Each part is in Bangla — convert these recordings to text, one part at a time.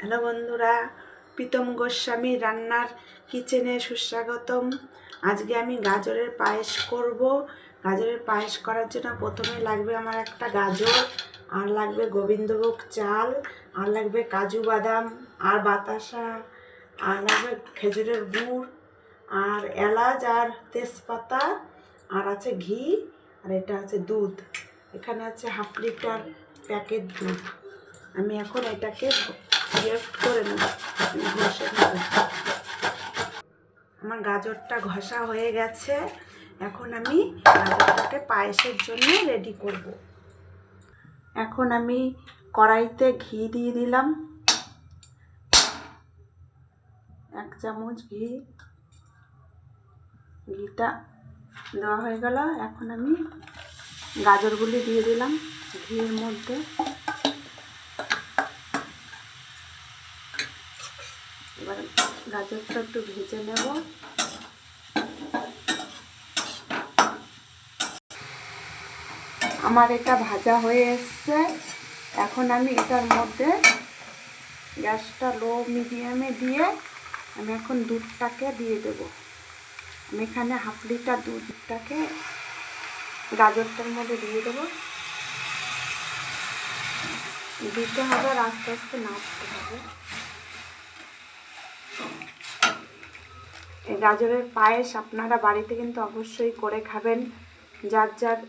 হ্যালো বন্ধুরা, প্রীতম গোস্বামী রান্নার কিচেনে সুস্বাগতম। আজকে আমি গাজরের পায়েস করব। গাজরের পায়েস করার জন্য প্রথমে লাগবে আমার একটা গাজর, আর লাগবে গোবিন্দভোগ চাল, আর লাগবে কাজু বাদাম আর বাতাসা, আর লাগবে খেজুরের গুড়, আর এলাচ আর তেজপাতা, আর আছে ঘি, আর এটা আছে দুধ। এখানে আছে 1/2 লিটার প্যাকেট দুধ। আমি এখন এটাকে করে নেব, ঘষে নেব। আমার গাজরটা ঘষা হয়ে গেছে। এখন আমি গাজরটাকে পায়েসের জন্য রেডি করব। এখন আমি কড়াইতে ঘি দিয়ে দিলাম, 1 চামচ ঘি। ঘিটা দেওয়া হয়ে গেল। এখন আমি গাজরগুলি দিয়ে দিলাম ঘিয়ের মধ্যে। এবার গাজরটা একটু ভেজে নেব। আমার এটা ভাজা হয়ে এসছে। এখন আমি এটার মধ্যে গ্যাসটা লো মিডিয়ামে দিয়ে আমি এখন দুধটাকে দিয়ে দেব। আমি এখানে 1/2 লিটার দুধটাকে গাজরটার মধ্যে দিয়ে দেব। দিতে হবে আর আস্তে আস্তে নাড়তে হবে। এই গাজরের পায়েস আপনারা বাড়িতে কিন্তু অবশ্যই করে খাবেন। যার যার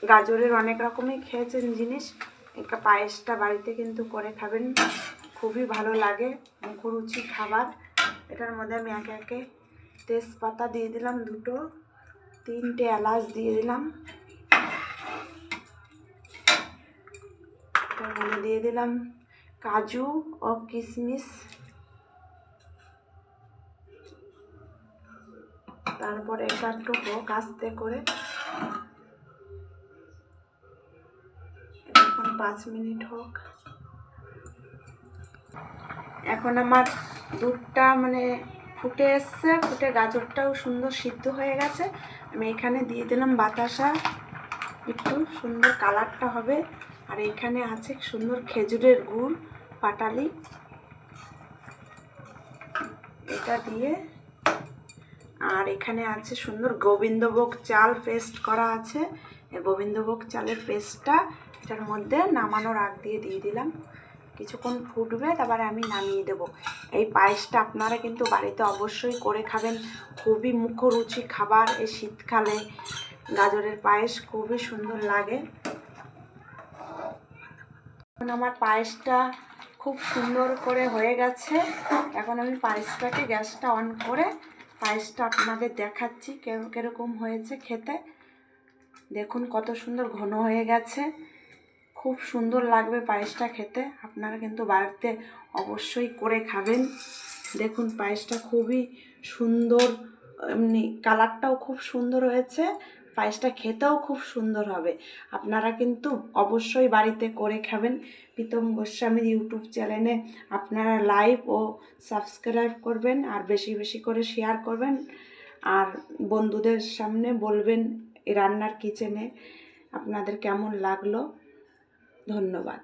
গাজরের অনেক রকমই খেয়েছেন জিনিস, একটা পায়েসটা বাড়িতে কিন্তু করে খাবেন, খুবই ভালো লাগে, মুখরুচি খাবার। এটার মধ্যে আমি একে একে তেজপাতা দিয়ে দিলাম 2টো, 3টে এলাচ দিয়ে দিলাম। তার মধ্যে দিয়ে দিলাম কাজু ও কিশমিশ। তারপরে এটা একটু হোক আস্তে করে। এখন 5 মিনিট হোক। এখন আমার দুধটা ফুটে এসছে, ফুটে গাজরটাও সুন্দর সিদ্ধ হয়ে গেছে। আমি এখানে দিয়ে দিলাম বাতাসা, একটু সুন্দর কালারটা হবে। আর এখানে আছে সুন্দর খেজুরের গুড় পাটালি, এটা দিয়ে। আর এখানে আছে সুন্দর গোবিন্দভোগ চাল পেস্ট করা আছে। এই গোবিন্দভোগ চালের পেস্টটা এটার মধ্যে নামানোর আগ দিয়ে দিলাম। কিছুক্ষণ ফুটবে, তারপরে আমি নামিয়ে দেব। এই পায়েসটা আপনারা কিন্তু বাড়িতে অবশ্যই করে খাবেন, খুবই মুখরুচি খাবার। এই শীতকালে গাজরের পায়েস খুবই সুন্দর লাগে। এখন আমার পায়েসটা খুব সুন্দর করে হয়ে গেছে। এখন আমি পায়েসটাকে গ্যাসটা অন করে পায়েসটা আপনাদের দেখাচ্ছি কিরকম হয়েছে খেতে। দেখুন কত সুন্দর ঘন হয়ে গেছে, খুব সুন্দর লাগবে পায়েসটা খেতে। আপনারা কিন্তু বাড়িতে অবশ্যই করে খাবেন। দেখুন পায়েসটা খুবই সুন্দর, এমনি কালারটাও খুব সুন্দর হয়েছে। পায়েসটা খেতেও খুব সুন্দর হবে। আপনারা কিন্তু অবশ্যই বাড়িতে করে খাবেন। প্রীতম গোস্বামীর ইউটিউব চ্যানেলে আপনারা লাইক ও সাবস্ক্রাইব করবেন, আর বেশি বেশি করে শেয়ার করবেন, আর বন্ধুদের সামনে বলবেন এই রান্নার কিচেনে আপনাদের কেমন লাগলো। ধন্যবাদ।